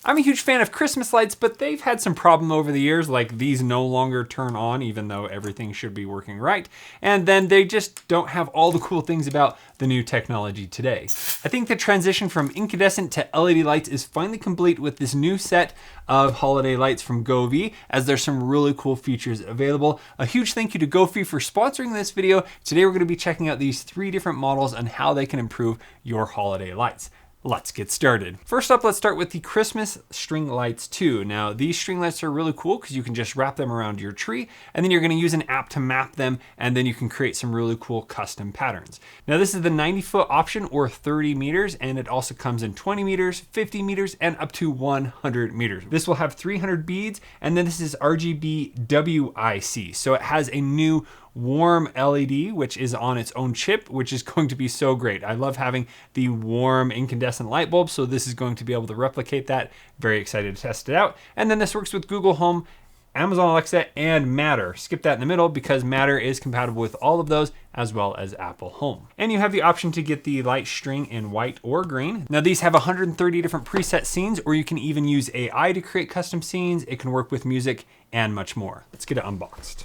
I'm a huge fan of Christmas lights, but they've had some problem over the years, like these no longer turn on even though everything should be working right. And then they just don't have all the cool things about the new technology today. I think the transition from incandescent to LED lights is finally complete with this new set of holiday lights from Govee, as there's some really cool features available. A huge thank you to Govee for sponsoring this video. Today we're going to be checking out these 3 different models and how they can improve your holiday lights. Let's get started. First up, let's start with the Christmas string lights 2. Now, these string lights are really cool because you can just wrap them around your tree, and then you're gonna use an app to map them, and then you can create some really cool custom patterns. Now, this is the 90-foot option or 30 meters, and it also comes in 20 meters, 50 meters, and up to 100 meters. This will have 300 beads, and then this is RGB WIC. So it has a new warm LED, which is on its own chip, which is going to be so great. I love having the warm incandescent light bulb, so this is going to be able to replicate that. Very excited to test it out. And then this works with Google Home, Amazon Alexa, and Matter. Skip that in the middle because Matter is compatible with all of those, as well as Apple Home. And you have the option to get the light string in white or green. Now these have 130 different preset scenes, or you can even use AI to create custom scenes. It can work with music and much more. Let's get it unboxed.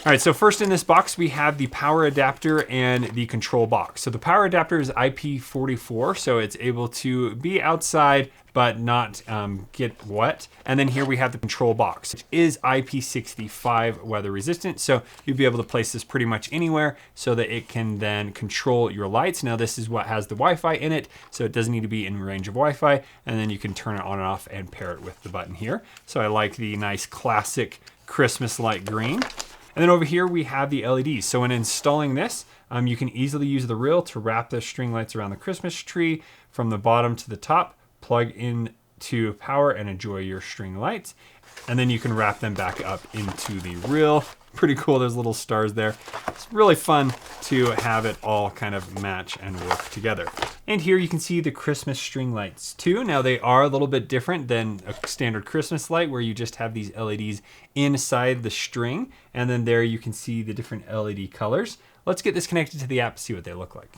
All right, so first in this box, we have the power adapter and the control box. So the power adapter is IP44, so it's able to be outside, but not get wet. And then here we have the control box, which is IP65 weather resistant. So you'll be able to place this pretty much anywhere so that it can then control your lights. Now this is what has the Wi-Fi in it, so it doesn't need to be in range of Wi-Fi. And then you can turn it on and off and pair it with the button here. So I like the nice classic Christmas light green. And then over here we have the LEDs. So when installing this, you can easily use the reel to wrap the string lights around the Christmas tree from the bottom to the top, plug in to power and enjoy your string lights. And then you can wrap them back up into the reel. Pretty cool, there's little stars there. It's really fun to have it all kind of match and work together. And here you can see the Christmas string lights too. Now they are a little bit different than a standard Christmas light where you just have these LEDs inside the string. And then there you can see the different LED colors. Let's get this connected to the app, see what they look like.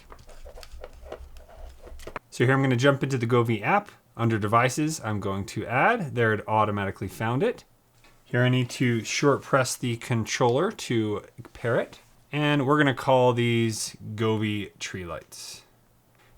So here I'm gonna jump into the Govee app. Under devices, I'm going to add. There it automatically found it. Here I need to short press the controller to pair it. And we're gonna call these Govee tree lights.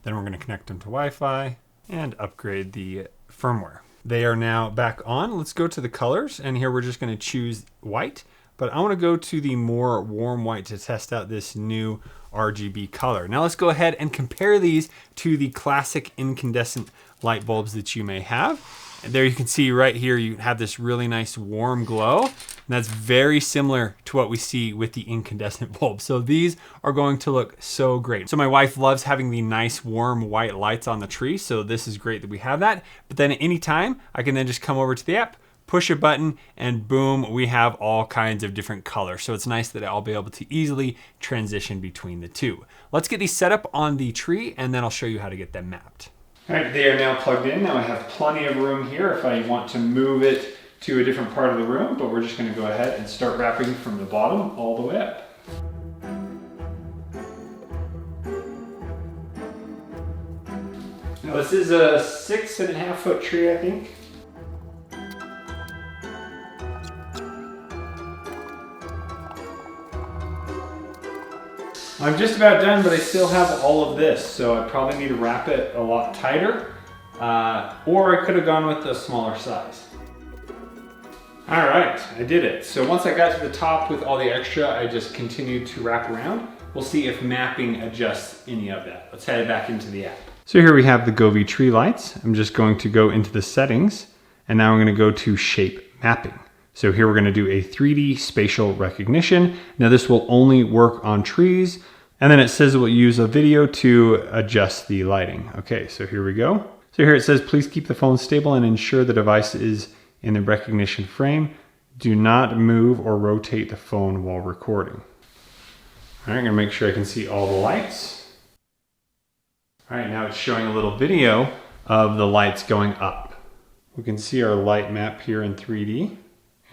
Then we're gonna connect them to Wi-Fi and upgrade the firmware. They are now back on. Let's go to the colors. And here we're just gonna choose white, but I wanna go to the more warm white to test out this new RGB color. Now let's go ahead and compare these to the classic incandescent light bulbs that you may have. And there you can see right here, you have this really nice warm glow. And that's very similar to what we see with the incandescent bulb. So these are going to look so great. So my wife loves having the nice warm white lights on the tree. So this is great that we have that. But then at any time, I can then just come over to the app, push a button, and boom, we have all kinds of different colors. So it's nice that I'll be able to easily transition between the two. Let's get these set up on the tree, and then I'll show you how to get them mapped. All right, they are now plugged in. Now I have plenty of room here if I want to move it to a different part of the room, but we're just gonna go ahead and start wrapping from the bottom all the way up. Now this is a 6.5 foot tree, I think. I'm just about done, but I still have all of this, so I probably need to wrap it a lot tighter, or I could have gone with a smaller size. All right, I did it. So once I got to the top with all the extra, I just continued to wrap around. We'll see if mapping adjusts any of that. Let's head back into the app. So here we have the Govee tree lights. I'm just going to go into the settings, and now I'm gonna go to shape mapping. So here we're gonna do a 3D spatial recognition. Now this will only work on trees. And then it says it will use a video to adjust the lighting. Okay, so here we go. So here it says, please keep the phone stable and ensure the device is in the recognition frame. Do not move or rotate the phone while recording. All right, I'm gonna make sure I can see all the lights. All right, now it's showing a little video of the lights going up. We can see our light map here in 3D.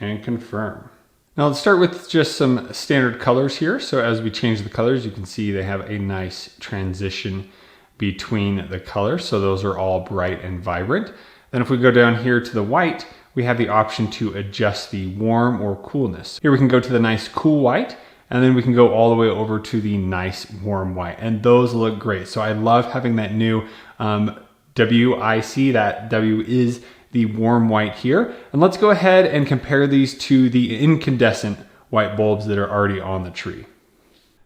And confirm. Now let's start with just some standard colors here. So as we change the colors, you can see they have a nice transition between the colors. So those are all bright and vibrant. Then if we go down here to the white, we have the option to adjust the warm or coolness. Here we can go to the nice cool white, and then we can go all the way over to the nice warm white. And those look great. So I love having that new WIC, that W is the warm white here. And let's go ahead and compare these to the incandescent white bulbs that are already on the tree.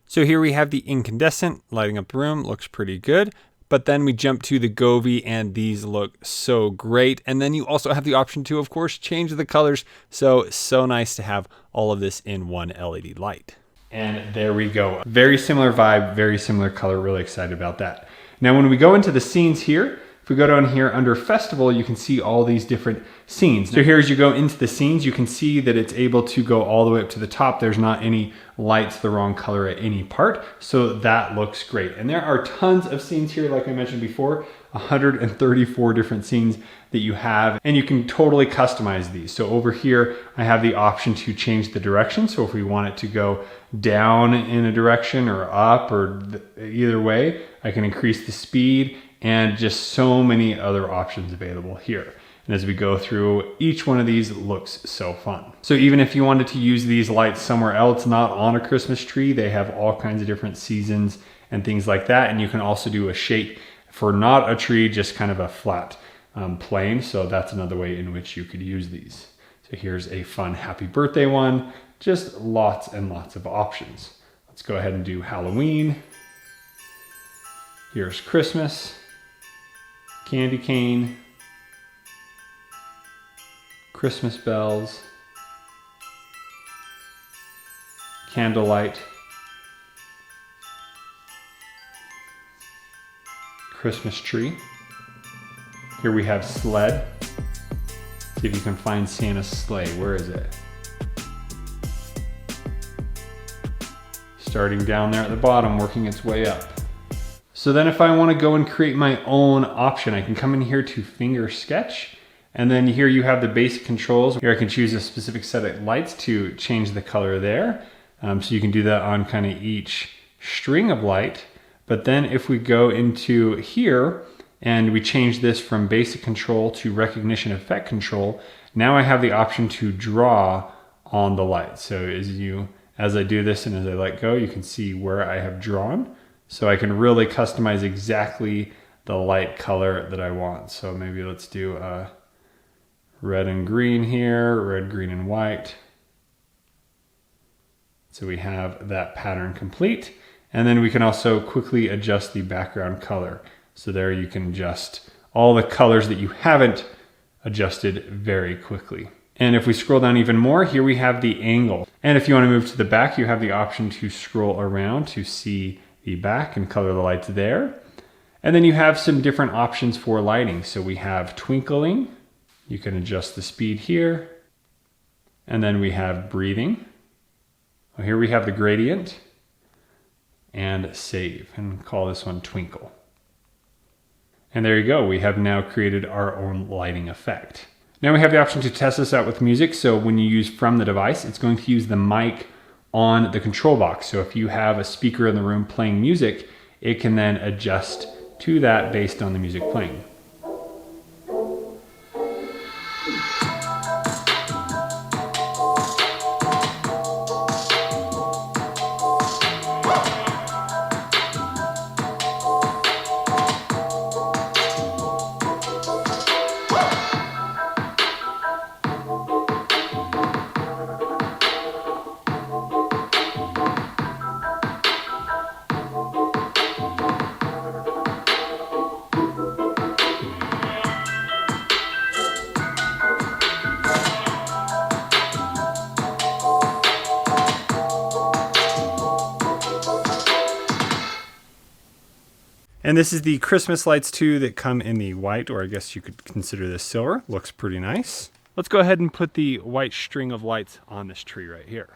So here we have the incandescent lighting up the room, looks pretty good. But then we jump to the Govee and these look so great. And then you also have the option to, of course, change the colors. So nice to have all of this in one LED light. And there we go. Very similar vibe, very similar color. Really excited about that. Now, when we go into the scenes here, if we go down here under festival, you can see all these different scenes. So here, as you go into the scenes, you can see that it's able to go all the way up to the top. There's not any lights the wrong color at any part. So that looks great. And there are tons of scenes here, like I mentioned before, 134 different scenes that you have, and you can totally customize these. So over here, I have the option to change the direction. So if we want it to go down in a direction or up or either way, I can increase the speed, and just so many other options available here. And as we go through, each one of these looks so fun. So even if you wanted to use these lights somewhere else, not on a Christmas tree, they have all kinds of different seasons and things like that. And you can also do a shape for not a tree, just kind of a flat plane. So that's another way in which you could use these. So here's a fun happy birthday one, just lots and lots of options. Let's go ahead and do Halloween. Here's Christmas, candy cane, Christmas bells, candlelight, Christmas tree. Here we have sled. See if you can find Santa's sleigh. Where is it? Starting down there at the bottom, working its way up. So then if I want to go and create my own option, I can come in here to finger sketch. And then here you have the basic controls. Here I can choose a specific set of lights to change the color there. So you can do that on kind of each string of light. But then if we go into here and we change this from basic control to recognition effect control, now I have the option to draw on the light. So as I do this and as I let go, you can see where I have drawn. So I can really customize exactly the light color that I want. So maybe let's do red and green here, red, green, and white. So we have that pattern complete. And then we can also quickly adjust the background color. So there you can adjust all the colors that you haven't adjusted very quickly. And if we scroll down even more, here we have the angle. And if you want to move to the back, you have the option to scroll around to see the back and color the lights there. And then you have some different options for lighting. So we have twinkling. You can adjust the speed here. And then we have breathing. Well, here we have the gradient. And save, and call this one twinkle. And there you go. We have now created our own lighting effect. Now we have the option to test this out with music. So when you use from the device, it's going to use the mic on the control box. So if you have a speaker in the room playing music, it can then adjust to that based on the music playing. And this is the Christmas lights too that come in the white, or I guess you could consider this silver. Looks pretty nice. Let's go ahead and put the white string of lights on this tree right here.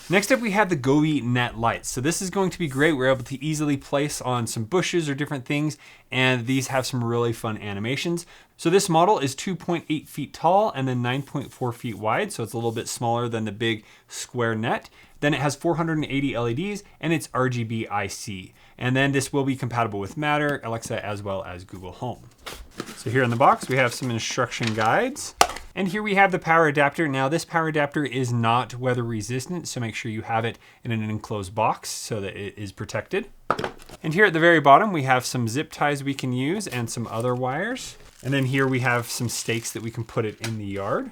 Next up, we have the Govee Net Lights. So this is going to be great. We're able to easily place on some bushes or different things, and these have some really fun animations. So this model is 2.8 feet tall and then 9.4 feet wide. So it's a little bit smaller than the big square net. Then it has 480 LEDs and it's RGB IC. And then this will be compatible with Matter, Alexa, as well as Google Home. So here in the box, we have some instruction guides. And here we have the power adapter. Now this power adapter is not weather resistant, so make sure you have it in an enclosed box so that it is protected. And here at the very bottom, we have some zip ties we can use and some other wires. And then here we have some stakes that we can put it in the yard.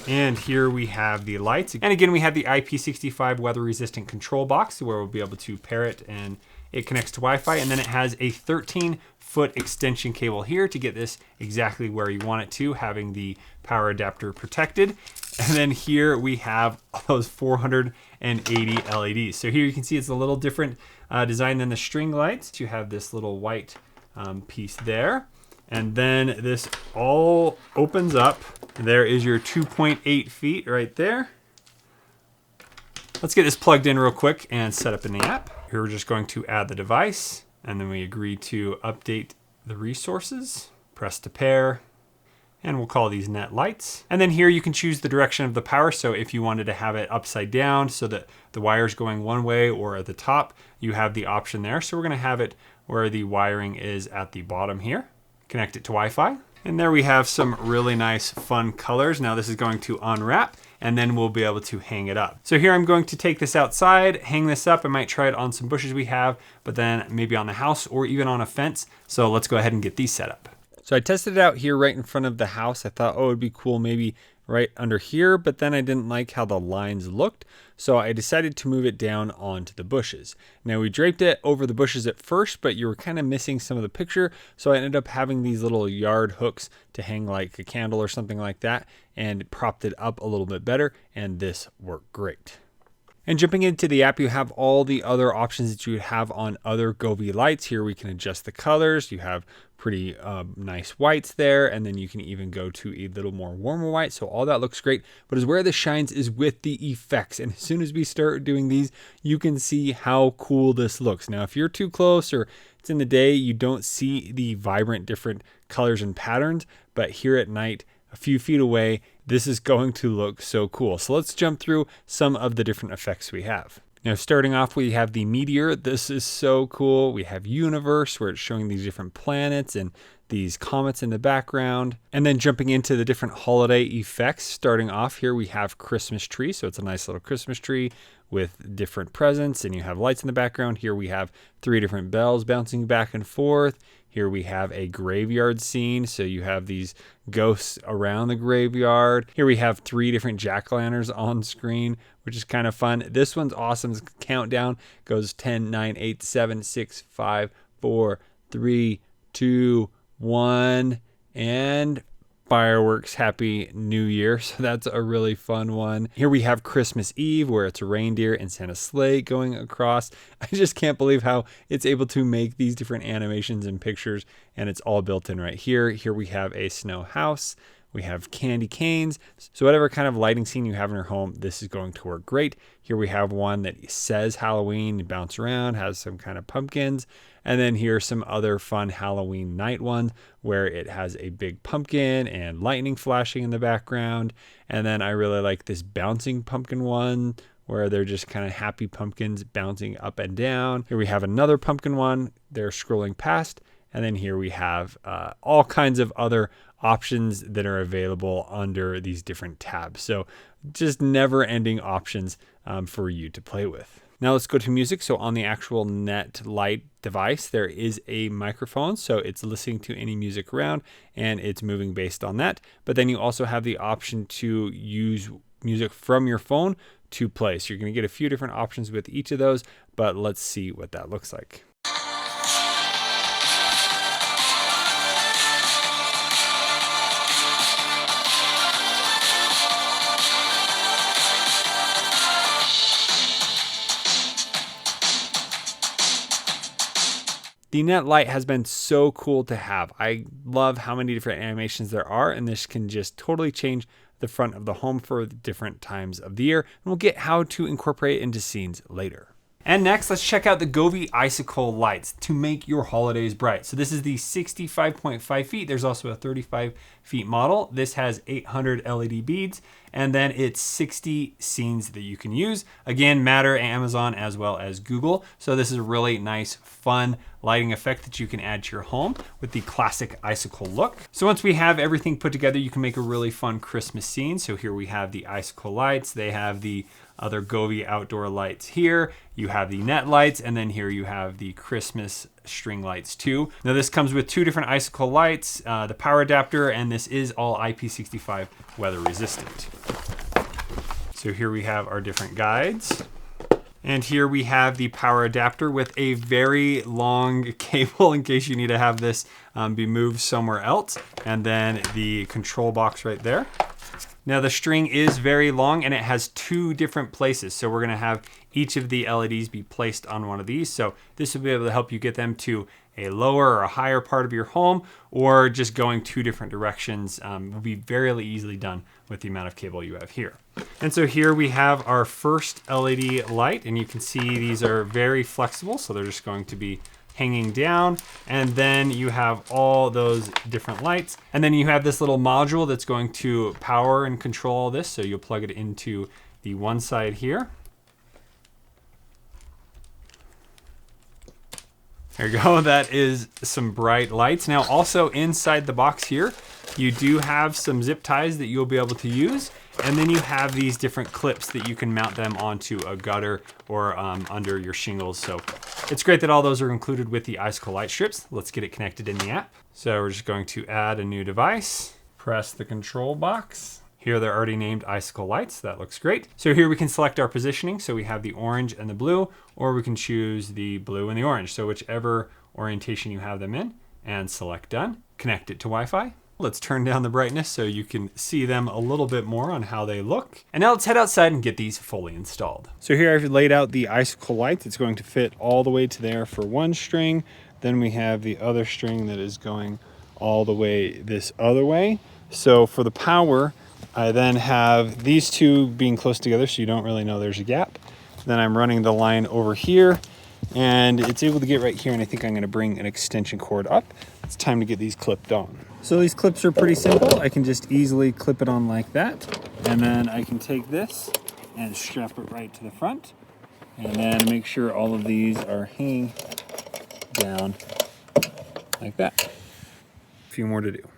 And here we have the lights. And again, we have the IP65 weather resistant control box where we'll be able to pair it and it connects to Wi-Fi. And then it has a 13-foot extension cable here to get this exactly where you want it to, having the power adapter protected. And then here we have those 480 LEDs. So here you can see it's a little different design than the string lights. You have this little white piece there. And then this all opens up. There is your 2.8 feet right there. Let's get this plugged in real quick and set up in the app. Here we're just going to add the device, and then we agree to update the resources, press to pair, and we'll call these Net Lights. And then here you can choose the direction of the power. So if you wanted to have it upside down so that the wire's going one way or at the top, you have the option there. So we're gonna have it where the wiring is at the bottom here. Connect it to Wi-Fi. And there we have some really nice fun colors. Now this is going to unwrap and then we'll be able to hang it up. So here I'm going to take this outside, hang this up. I might try it on some bushes we have, but then maybe on the house or even on a fence. So let's go ahead and get these set up. So I tested it out here right in front of the house. I thought, oh, it'd be cool maybe right under here, but then I didn't like how the lines looked. So I decided to move it down onto the bushes. Now we draped it over the bushes at first, but you were kind of missing some of the picture. So I ended up having these little yard hooks to hang like a candle or something like that and propped it up a little bit better. And this worked great. And jumping into the app, you have all the other options that you would have on other Govee lights. Here we can adjust the colors. You have pretty nice whites there, and then you can even go to a little more warmer white. So all that looks great, but is where this shines is with the effects. And as soon as we start doing these, you can see how cool this looks. Now, if you're too close or it's in the day, you don't see the vibrant different colors and patterns, but here at night, a few feet away, this is going to look so cool. So let's jump through some of the different effects we have. Now, starting off, we have the meteor. This is so cool. We have universe, where it's showing these different planets and these comets in the background. And then jumping into the different holiday effects. Starting off here, we have Christmas tree. So it's a nice little Christmas tree with different presents, and you have lights in the background. Here we have 3 different bells bouncing back and forth. Here we have a graveyard scene. So you have these ghosts around the graveyard. Here we have 3 different jack-o'-lanterns on screen, which is kind of fun. This one's awesome. This countdown goes 10, 9, 8, 7, 6, 5, 4, 3, 2, 1, and fireworks. Happy New Year. So that's a really fun one. Here we have Christmas Eve, where it's a reindeer and Santa's sleigh going across. I just can't believe how it's able to make these different animations and pictures, and it's all built in right here. Here we have a snow house. We have candy canes. So whatever kind of lighting scene you have in your home, this is going to work great. Here we have one that says Halloween, bounce around, has some kind of pumpkins. And then here's some other fun Halloween night ones where it has a big pumpkin and lightning flashing in the background. And then I really like this bouncing pumpkin one where they're just kind of happy pumpkins bouncing up and down. Here we have another pumpkin one. They're scrolling past. And then here we have all kinds of other options that are available under these different tabs. So just never ending options for you to play with. Now let's go to music. So on the actual Net Light device, there is a microphone. So it's listening to any music around and it's moving based on that. But then you also have the option to use music from your phone to play. So you're going to get a few different options with each of those, but let's see what that looks like. The Net Light has been so cool to have. I love how many different animations there are, and this can just totally change the front of the home for the different times of the year. And we'll get how to incorporate it into scenes later. And next, let's check out the Govee Icicle lights to make your holidays bright. So this is the 65.5 feet. There's also a 35 feet model. This has 800 LED beads, and then it's 60 scenes that you can use. Again, Matter, Amazon, as well as Google. So this is a really nice, fun lighting effect that you can add to your home with the classic Icicle look. So once we have everything put together, you can make a really fun Christmas scene. So here we have the Icicle lights. They have the other Govee outdoor lights here. You have the net lights, and then here you have the Christmas string lights too. Now this comes with 2 different Icicle lights, the power adapter, and this is all IP65 weather resistant. So here we have our different guides. And here we have the power adapter with a very long cable in case you need to have this be moved somewhere else. And then the control box right there. Now the string is very long and it has 2 different places. So we're gonna have each of the LEDs be placed on one of these. So this will be able to help you get them to a lower or a higher part of your home, or just going 2 different directions will be very easily done with the amount of cable you have here. And so here we have our first LED light, and you can see these are very flexible. So they're just going to be hanging down, and then you have all those different lights, and then you have this little module that's going to power and control all this. So you'll plug it into the one side here. There you go, that is some bright lights. Now also inside the box here, you do have some zip ties that you'll be able to use. And then you have these different clips that you can mount them onto a gutter or under your shingles. So it's great that all those are included with the Icicle light strips. Let's get it connected in the app. So we're just going to add a new device, press the control box. Here they're already named Icicle lights. That looks great. So here we can select our positioning. So we have the orange and the blue, or we can choose the blue and the orange. So whichever orientation you have them in, and select done. Connect it to Wi-Fi. Let's turn down the brightness so you can see them a little bit more on how they look. And now let's head outside and get these fully installed. So here I've laid out the Icicle light. It's going to fit all the way to there for one string. Then we have the other string that is going all the way this other way. So for the power, I then have these 2 being close together so you don't really know there's a gap. Then I'm running the line over here, and it's able to get right here, and I think I'm going to bring an extension cord up. It's time to get these clipped on. So these clips are pretty simple. I can just easily clip it on like that, and then I can take this and strap it right to the front, and then make sure all of these are hanging down like that. A few more to do.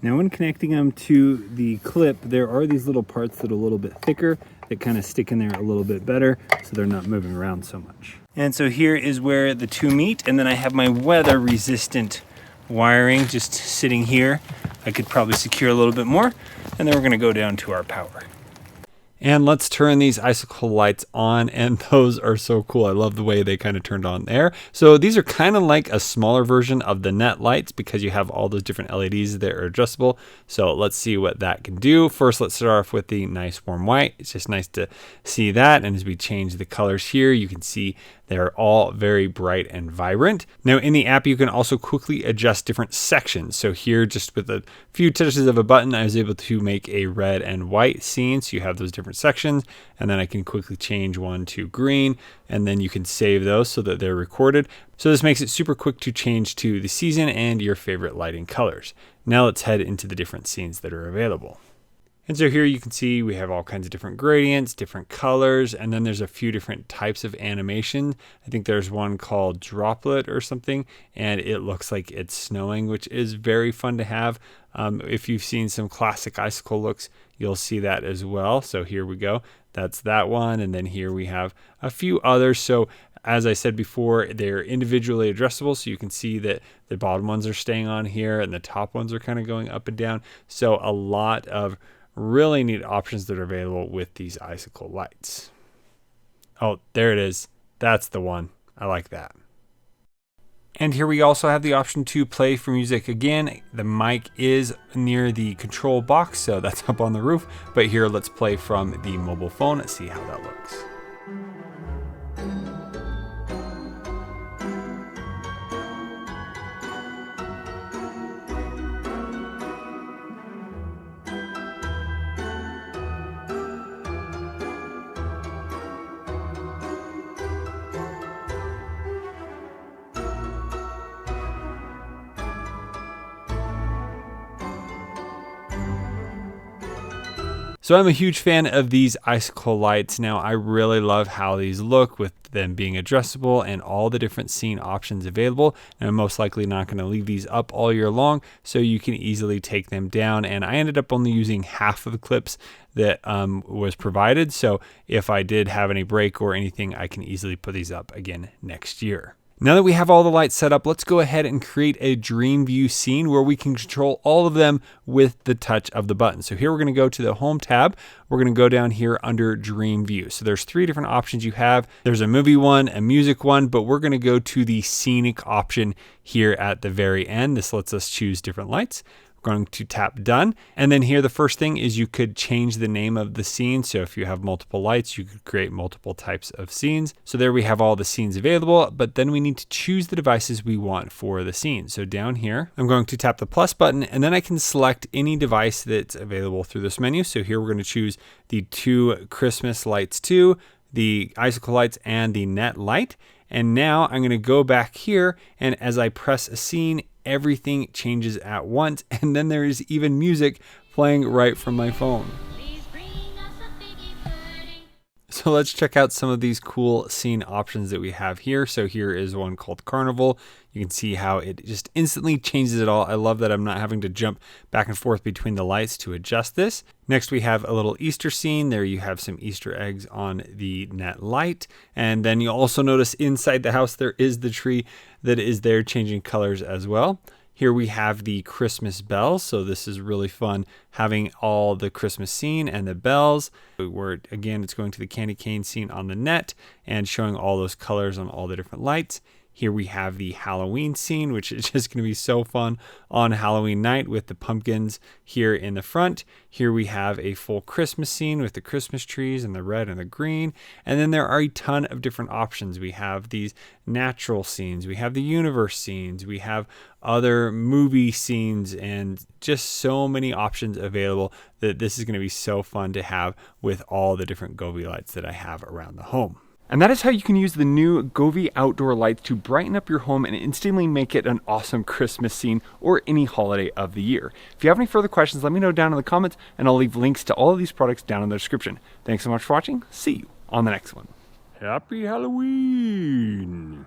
Now when connecting them to the clip, there are these little parts that are a little bit thicker that kind of stick in there a little bit better so they're not moving around so much. And so here is where the 2 meet, and then I have my weather resistant wiring just sitting here. I could probably secure a little bit more, and then we're gonna go down to our power. And let's turn these Icicle lights on, and those are so cool. I love the way they kind of turned on there. So these are kind of like a smaller version of the net lights because you have all those different LEDs that are adjustable. So let's see what that can do. First, let's start off with the nice warm white. It's just nice to see that. And as we change the colors here, you can see they're all very bright and vibrant. Now in the app, you can also quickly adjust different sections. So here, just with a few touches of a button, I was able to make a red and white scene. So you have those different sections, and then I can quickly change one to green, and then you can save those so that they're recorded. So this makes it super quick to change to the season and your favorite lighting colors. Now let's head into the different scenes that are available. And so here you can see we have all kinds of different gradients, different colors, and then there's a few different types of animation. I think there's one called Droplet or something, and it looks like it's snowing, which is very fun to have. If you've seen some classic Icicle looks, you'll see that as well. So here we go. That's that one. And then here we have a few others. So as I said before, they're individually addressable. So you can see that the bottom ones are staying on here and the top ones are kind of going up and down. So a lot of really neat options that are available with these Icicle lights. Oh, there it is. That's the one. I like that. And here we also have the option to play for music. Again, the mic is near the control box, so that's up on the roof. But here, let's play from the mobile phone and see how that looks. So I'm a huge fan of these Icicle lights. Now I really love how these look with them being adjustable and all the different scene options available. And I'm most likely not going to leave these up all year long, so you can easily take them down. And I ended up only using half of the clips that was provided. So if I did have any break or anything, I can easily put these up again next year. Now that we have all the lights set up, let's go ahead and create a dream view scene where we can control all of them with the touch of the button. So here we're going to go to the home tab. We're going to go down here under dream view. So there's 3 different options you have. There's a movie one, a music one, but we're going to go to the scenic option here at the very end. This lets us choose different lights. Going to tap done. And then here, the first thing is you could change the name of the scene. So if you have multiple lights, you could create multiple types of scenes. So there we have all the scenes available, but then we need to choose the devices we want for the scene. So down here, I'm going to tap the plus button, and then I can select any device that's available through this menu. So here we're going to choose the 2 Christmas lights 2, the Icicle lights, and the Net light. And now I'm going to go back here, and as I press a scene, everything changes at once, and then there is even music playing right from my phone. So let's check out some of these cool scene options that we have here. So here is one called Carnival. You can see how it just instantly changes it all. I love that I'm not having to jump back and forth between the lights to adjust this. Next, we have a little Easter scene. There you have some Easter eggs on the Net light. And then you also notice inside the house, there is the tree that is there changing colors as well. Here we have the Christmas bells. So this is really fun having all the Christmas scene and the bells. Where again, it's going to the candy cane scene on the Net and showing all those colors on all the different lights. Here we have the Halloween scene, which is just going to be so fun on Halloween night with the pumpkins here in the front. Here we have a full Christmas scene with the Christmas trees and the red and the green. And then there are a ton of different options. We have these natural scenes. We have the universe scenes. We have other movie scenes, and just so many options available that this is going to be so fun to have with all the different Govee lights that I have around the home. And that is how you can use the new Govee outdoor lights to brighten up your home and instantly make it an awesome Christmas scene or any holiday of the year. If you have any further questions, let me know down in the comments, and I'll leave links to all of these products down in the description. Thanks so much for watching. See you on the next one. Happy Halloween!